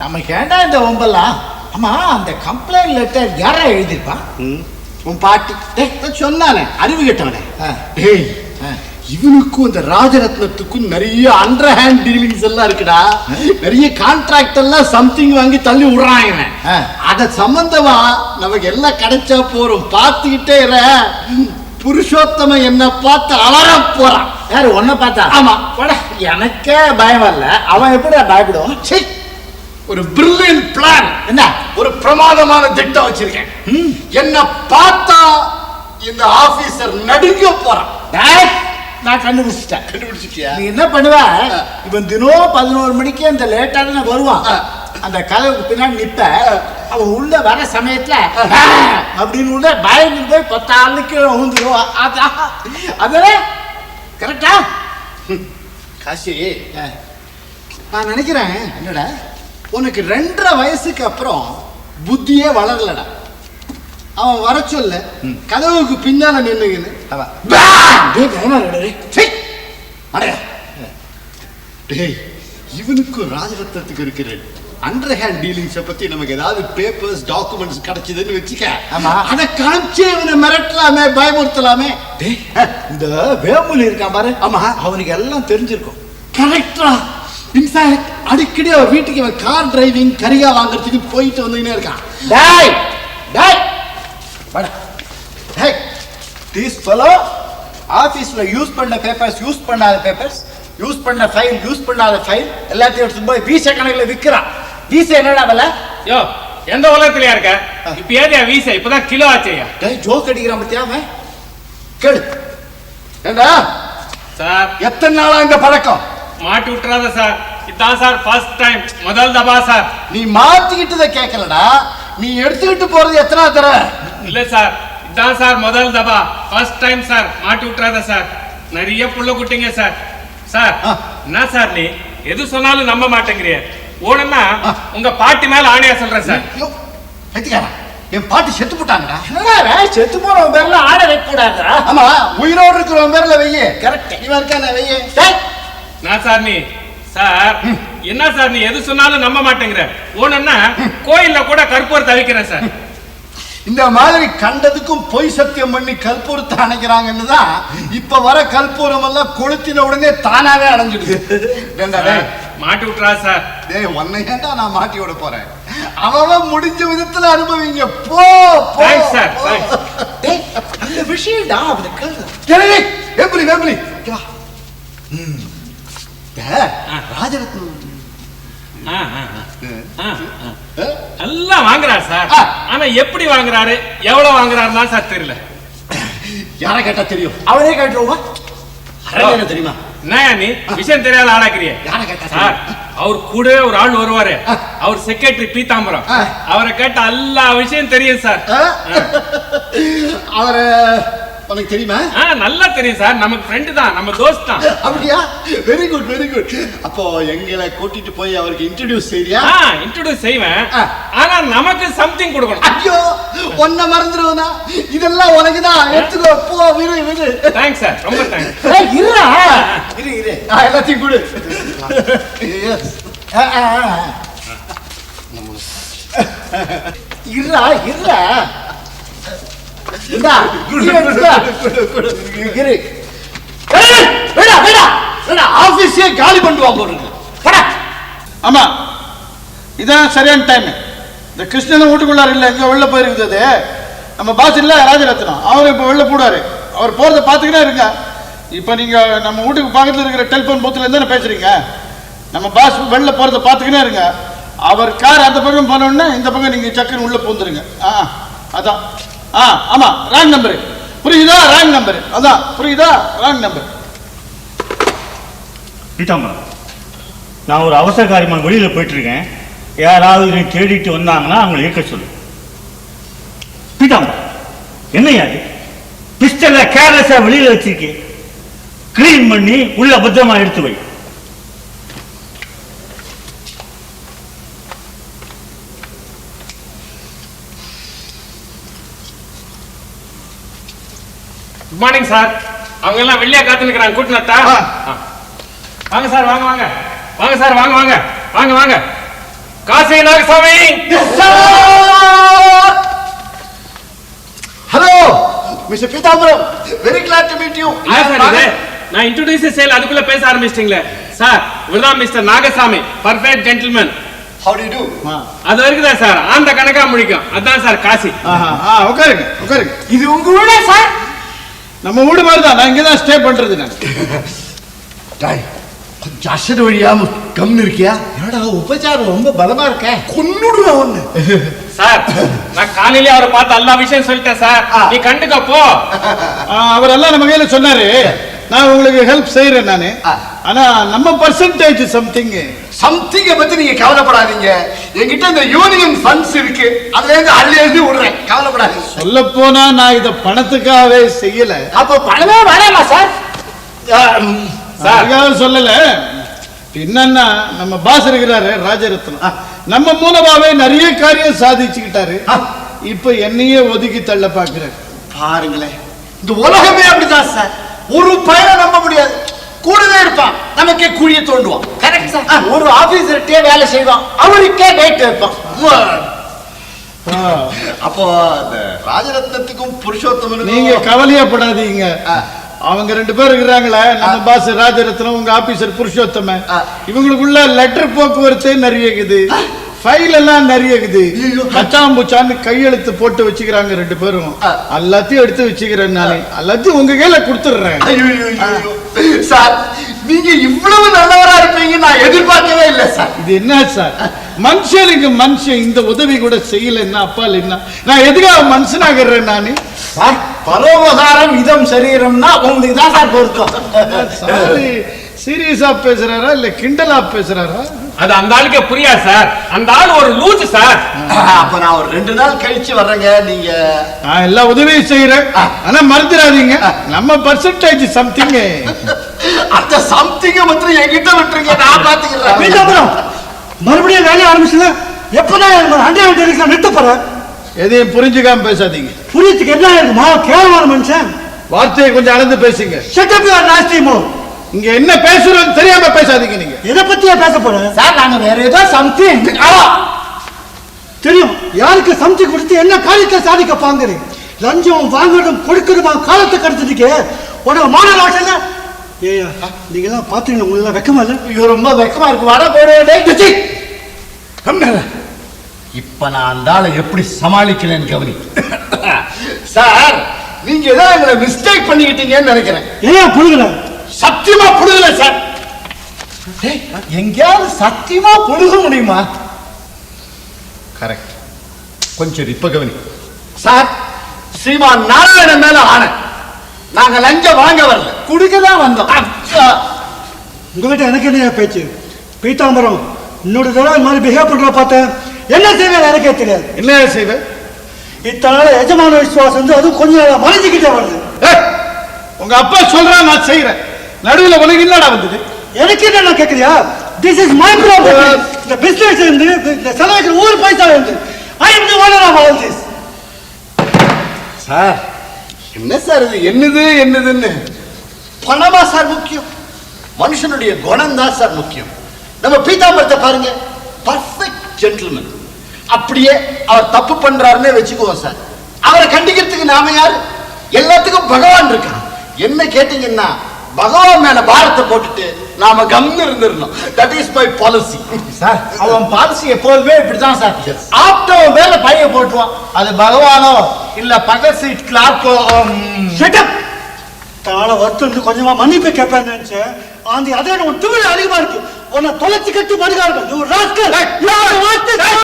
நமக்கு ஏண்டா இந்த ஒம்பெல்லாம்? ஆமா, அந்த கம்ப்ளைண்ட் லெட்டர் யாரா எழுதிருப்பா? உன் பாட்டி சொன்னானே, அறிவு கேட்டவனே. டேய், இவனுக்கும் இந்த ராஜரத்னத்துக்கும் நிறைய அண்டர் ஹேண்ட் டீலிங்ஸ் எல்லாம் இருக்குடா. நிறைய கான்ட்ராக்ட் எல்லாம் சம்திங் வாங்கி தள்ளி விடுறான் இவன். அத சம்பந்தமா நமக்கு எல்லாம் கிடைச்சா போறோம். பார்த்துக்கிட்டே இர. புருஷோத்தம என்ன பார்த்து அலற போறான். யாரு உன்ன பார்த்தா? ஆமா. எனக்கே பயம் வரல, அவன் எப்படி பயப்படுவான்? ஒரு பிரில்லியன்ட் பிளான். என்ன? ஒரு பிரமாதமான திட்டம் வச்சிருக்கேன். என்ன பார்த்தா இந்த ஆபீசர் நடுங்க போறான். நான் கண்டுபிடிச்சிட்டேன். கண்டுபிடிச்சிட்டியா? நீ என்ன பண்ணுவ? இவன் தினம் 11 மணிக்கு அந்த லேட்டா வருவான். அந்த கதவுக்கு பின்னாடி நிப்ப. அவன் உள்ள வர சமயத்துல அப்படின்னு உள்ள பயந்து போய் 10 ஆளுக்கு ஊந்துருவான். அதான் கரெக்டா? காசி, நான் நினைக்கிறேன் என்னடா, உனக்கு 2.5 வயசுக்கு அப்புறம் புத்தியே வளரலடா. அவன் வர சொல்ல கதவுக்கு பின்னால நின்னுகின்னு இவனுக்கும் ராஜரத்னத்துக்கு இருக்கிற அண்டர் ஹேண்ட் டீலிங்ஸ் பத்தி நமக்கு ஏதாவது பேப்பர்ஸ் டாக்குமெண்ட்ஸ் கிடைச்சதுன்னு வச்சுக்க. ஆமா, அதை காமிச்சே இவனை மிரட்டலாமே, பயமுறுத்தலாமே. இந்த வேமுலி இருக்கான் பாரு. ஆமா, அவனுக்கு எல்லாம் தெரிஞ்சிருக்கும். கரெக்டா. இன்ஃபேக்ட் அடிக்கடி அவர் வீட்டுக்கு இவன் கார் டிரைவிங் கரியா வாங்குறதுக்கு போயிட்டு வந்துக்கினே இருக்கான். டேய் டேய் வாடா. டேய், திஸ் ஃபெலோ ஆபீஸ்ல யூஸ் பண்ண பேப்பர்ஸ், யூஸ் பண்ணாத பேப்பர்ஸ், யூஸ் பண்ண ஃபைல், யூஸ் பண்ணாத ஃபைல் எல்லாத்தையும் எடுத்து போய் வீசா கணக்குல விற்கிறான். வீசா என்னடா விலை? யோ, எந்த உலகத்திலயா இருக்க? இப்ப ஏதியா வீசா? இப்பதான் கிலோ ஆச்சையா. டேய், ஜோக் அடிக்கிறான் பத்தியா அவன்? கேளு. ஏண்டா சார், எத்தனை நாளா இந்த பழக்கம்? மாட்டி விட்டுறாத சார். இதான் சார் ஃபர்ஸ்ட் டைம், முதல் தபா சார். நீ மாத்திக்கிட்டத கேட்கலடா, நீ எடுத்துக்கிட்டு போறது எத்தனை தடவை? இல்ல சார், இதான் சார் முதல் தபா, ஃபர்ஸ்ட் டைம் சார். மாட்டி விட்டுறாத சார். நிறைய புள்ள குட்டிங்க சார். சார், என்ன சார் நீ எது சொன்னாலும் நம்ப மாட்டேங்கிறிய? ஓடனா உங்க பாட்டி மேல ஆணையா சொல்றேன் சார். என் பாட்டி செத்து போட்டாங்கடா. என்னடா செத்து போறவன் பேர்ல ஆட வைக்க கூடாதுடா. ஆமா, உயிரோடு இருக்கிறவன் பேர்ல வெய்யே. கரெக்ட். இவன் இருக்கானே வெய்யே. நான் சார் நீ சார் என்ன சார் நீ எது சொன்னாலும் நம்ப மாட்டேங்கிற? ஓடனா கோயில்ல கூட கற்பூரம் தவிக்கிறேன் சார். இந்த மாதிரி கண்டதுக்கும் பொய் சத்தியம் பண்ணி கற்பூரத்தை அணைக்கிறாங்கன்னு தான் இப்ப வர கற்பூரம் எல்லாம் கொளுத்தின உடனே தானாவே அணைஞ்சிடுது. மாட்டி விட்டுறா சார். டேய், உன்னை ஏன்டா நான் மாட்டி விட போறேன்? அவன் முடிஞ்ச விதத்துல அனுபவிங்க. போ போ சார். டேய், அந்த விஷயம்டா அவனுக்கு கேளு. டேய், வேம்புலி வேம்புலி வா. ராஜரத்னம் எல்லாம் வாங்குறாரு சார். ஆனா எப்படி வாங்குறாரு, எவ்வளவு வாங்குறாருன்னா சார் தெரியல. யார கேட்டா தெரியும்? அவனே கேட்டுருவா. அரங்க தெரியுமா? என்ன நீ விஷயம் தெரியாத ஆளாக்குறிய? யார கேட்டா சார், அவர் கூட ஒரு ஆள் வருவாரு. அவர் செக்ரட்டரி பீதாம்பரம். அவரை கேட்ட எல்லா விஷயம் தெரியும் சார். அவரை உனக்கு தெரியுமா? நல்லா தெரியும் சார். நமக்கு ஃப்ரெண்ட் தான், நம்ம தோஸ்த் தான். அப்படியா? Very good very good. அப்போ எங்களை கூட்டிட்டு போய் அவருக்கு இன்ட்ரோடியூஸ் செய்றியா? இன்ட்ரோடியூஸ் செய்வேன். ஆனா நமக்கு சம்திங் கொடுக்கணும். ஐயோ, ஒன்ன மறந்துடுவனா? இதெல்லாம் உனக்கு தான். எடுத்துக்கோ, போ. விரு விரு. தேங்க்ஸ் சார், ரொம்ப தேங்க்ஸ். இருடா, இரு இரு. எல்லாத்தையும் கொடு. எஸ். இருடா இருடா. ஆபீஸே காலி பண்ணுவான் போடுங்க. ஆமா, இதான் சரியான டைம். இந்த கிருஷ்ணன் வீட்டுக்குள்ளார் இல்ல, எங்க வெளில போயிருக்குது. நம்ம பாஸ் இல்ல ராஜரத்னம், அவர் இப்ப வெளில போடாரு. அவர் போறதை பாத்துக்கிட்டே இருங்க. இப்ப நீங்க நம்ம வீட்டுக்கு பக்கத்துல இருக்கிற டெலிபோன் பூத்துல இருந்து பேசுறீங்க. நம்ம பாஸ் வெளில போறதை பாத்துக்கிட்டே இருங்க. அவர் கார் அந்த பக்கம் போனோம்னா இந்த பக்கம் நீங்க சக்கரம் உள்ள பூந்துருங்க. அதான். ஆமா, ராங் நம்பர். புரியுதா? Wrong number. அதான் புரியுதா? Wrong number. பீதாம்பரம், நான் ஒரு அவசர காரியமாக வெளியில் போயிட்டு இருக்கேன். யாராவது தேடிட்டு வந்தாங்கன்னா அவங்களை இயக்க சொல்லு. பீதாம்பரம், என்னையா பிஸ்டல்ல கேர்லெஸ்ஸா வெளியில வச்சிருக்கேன். கிளீன் பண்ணி உள்ள பத்திரமா எடுத்து வை. Good morning sir. அவங்க எல்லாம் வெளியே காத்து நிக்கிறாங்க. கூட்டினட்டா? வாங்க சார், வாங்க வாங்க வாங்க சார், வாங்க வாங்க வாங்க வாங்க Kasi Nagasamy. Hello mister Peethambaram, very glad to meet you. இல்ல சார் இது நான் இன்ட்ரோடியூஸ் சேல் அதுக்குள்ள பேச ஆரம்பிச்சிட்டீங்களே சார். இவர்தான் mister Nagasamy, perfect gentleman. How do you do? அது வரைக்கும் தான் சார் அந்த கணக்கா முடிக்கும். அதான் சார் காசி. உட்காருங்க உட்காருங்க. இது உங்க வீடா சார்? நம்ம வீடு மாதிரி தான். நான் இங்கே தான் ஸ்டே பண்றது. நான் டாய், கொஞ்சம் அசடு வழியாம கம்னு இருக்கியா? என்னடா உபச்சாரம் ரொம்ப பலமா இருக்க. கொன்னுடுவேன் ஒண்ணு. சார் நான் காலையிலே அவரை பார்த்து எல்லா விஷயம் சொல்லிட்டேன் சார். நீ கண்டுக்க போ. அவரெல்லாம் நம்ம கையில சொன்னாரு. நான் உங்களுக்கு ஹெல்ப் செய்யறேன் நானு. ஆனா நம்ம பர்சன்டேஜ் சம்திங்க பத்தி நீங்க கவலைப்படாதீங்க. என்கிட்ட இந்த யூனியன் ஃபண்ட்ஸ் இருக்கு, அதுல இருந்து அள்ளி விடுறேன், கவலைப்படாதீங்க. சொல்ல போனா நான் இத பணத்துக்காகவே செய்யல. அப்ப பணமே வேணாமா சார்? அதுக்காக சொல்லல. என்னன்னா நம்ம பாஸ் இருக்கிறாரு ராஜரத்னம், நம்ம மூலமாவே நிறைய காரியம் சாதிச்சுக்கிட்டாரு. இப்ப என்னையே ஒதுக்கி தள்ள பாக்குறாரு. பாருங்களேன், இந்த உலகமே அப்படிதான் சார். ஒரு பையனை நம்ப முடியாது. கூடவே இருப்பான், நமக்கே குழிய தோண்டுவான். Correct sir. ஒரு ஆபீசர்ட்டே வேலை செய்வான், அவருக்கே டேட் வைப்பான். அப்போ அந்த ராஜரத்னத்துக்கும் புருஷோத்தமனுக்கும் நீங்க கவலையப்படாதீங்க. அவங்க ரெண்டு பேர் இருக்கிறாங்களே, நம்ம பாஸ் ராஜரத்னம், உங்க ஆபீசர் புருஷோத்தம, இவங்களுக்குள்ள லெட்டர் போக்குவரத்து நிறைய இருக்குது, ஃபைல் எல்லாம் நிறைய இருக்குது. கச்சாம்பூச்சான்னு கையெழுத்து போட்டு வச்சுக்கிறாங்க ரெண்டு பேரும். எல்லாத்தையும் எடுத்து வச்சுக்கிறேன் நானே. எல்லாத்தையும் உங்க கையில கொடுத்துடுறேன். சார், நீங்க இவ்வளவு நல்லவரா இருப்பீங்க நான் எதிர்பார்க்கவே இல்லை சார். இது என்ன சார், மனுஷனுக்கு மனுஷன் இந்த உதவி கூட செய்யலன்னா அப்பால் என்ன, நான் எதுக்காக மனுஷனாகிறேன் நானு? சார், பரோபகாரம் இதம் சரீரம்னா உங்களுக்கு தான் சார் பொருத்தம். சீரியஸா பேசுறாரா இல்ல கிண்டலா பேசுறாரா? அது அந்த ஆளுக்கே புரியாது சார். அந்த ஆள் ஒரு லூசு சார். அப்ப நான் ஒரு 2 நாள் கழிச்சு வர்றேங்க. நீங்க நான் எல்லா உதவியும் செய்யறேன், ஆனா மறந்துடாதீங்க நம்ம பர்சன்டேஜ் சம்திங். அந்த சம்திங்க மட்டும் என்கிட்ட விட்டுருங்க, நான் பாத்துக்கிறேன். மறுபடியும் வேலையை ஆரம்பிச்சுல எப்பதான் 100 நிறுத்த போற? எதையும் புரிஞ்சுக்காம பேசாதீங்க. புரியத்துக்கு என்ன இருக்குமா? கேவலமான மனுஷன். வார்த்தையை கொஞ்சம் அளந்து பேசுங்க. Shut up your nasty mouth. இங்க என்ன பேசுறோம் தெரியாம பேசாதீங்க. நீங்க எதை பத்தியா பேச போற? சார், நாங்க வேற ஏதோ சம்திங் தெரியும். யாருக்கு சம்திங் கொடுத்து என்ன காரியத்தை சாதிக்க பாங்குறீங்க? லஞ்சம் வாங்கணும் கொடுக்கணுமா காலத்தை கடத்திட்டு உனக்கு மான லாட்சல. ஏயா நீங்க எல்லாம் பாத்தீங்கன்னா உள்ள வெக்கமா இல்ல? ஐயோ, ரொம்ப வெக்கமா இருக்கு. வர போறே. இப்ப நான் அந்த ஆளை எப்படி சமாளிக்கிறேன்னு கவனி. சார், நீங்க ஏதோ எங்களை மிஸ்டேக் பண்ணிக்கிட்டீங்கன்னு நினைக்கிறேன். ஏன் புழுகல? சத்தியமா புடுகல சார். எங்கேயாவது சத்தியமா புழுக முடியுமா? கரெக்ட். கொஞ்சம் இப்ப கவனி. சார், ஸ்ரீமான் நாராயணன் மேல ஆணை, நாங்க லஞ்சம் வாங்க வரல, குடிக்கதான் வந்தோம். உங்ககிட்ட எனக்கு என்ன பேச்சு? பீதாம்பரம் இன்னொரு தடவை இந்த மாதிரி பிஹேவ் பண்ற பார்த்தேன். என்ன செய்வேன் எனக்கே தெரியாது. என்ன செய்வேன்? இத்தனை நாள் எஜமான விசுவாசம் வந்து அதுவும் கொஞ்சம் மறைஞ்சுக்கிட்டே வருது. உங்க அப்பா சொல்றா, நான் செய்யறேன். நடுவில் உனக்கு என்னடா வந்தது? எனக்கு என்ன கேட்கறியா? This is my problem. இந்த பிசினஸ் இருந்து இந்த செலவுக்கு ஒரு பைசா இருந்து I am the owner of all this. Sir, என்ன சார் இது? என்னதுன்னு பணமா சார் முக்கியம்? மனுஷனுடைய குணம் தான் சார் முக்கியம். நம்ம பீதாம்பரத்தை பாருங்க, பர்ஃபெக்ட் ஜென்டில்மேன். அப்படியே அவர் தப்பு பண்றாருன்னு வச்சுக்குவோம் சார். அவரை கண்டிக்கிறதுக்கு நாம யாரு? எல்லாத்துக்கும் பகவான் இருக்கான். என்ன கேட்டீங்கன்னா, பகவான் மேல பாரத்தை போட்டுட்டு நாம கம்னு இருந்துடணும். That is my policy. Sir, அவன் பாலிசி எப்போதுமே இப்படிதான் சார். ஆப்டவன் மேல பைய போட்டுவான். அது பகவானோ இல்ல பகல் சீட் கிளார்க்கோ. Shut up. தாள வருத்தம் கொஞ்சமா மன்னிப்பு கேட்பேன்னு நினைச்சேன். அதே உன் திமிரு அதிகமா இருக்கு. உன்னை தொலைச்சு கட்டி மறுகார்கள்.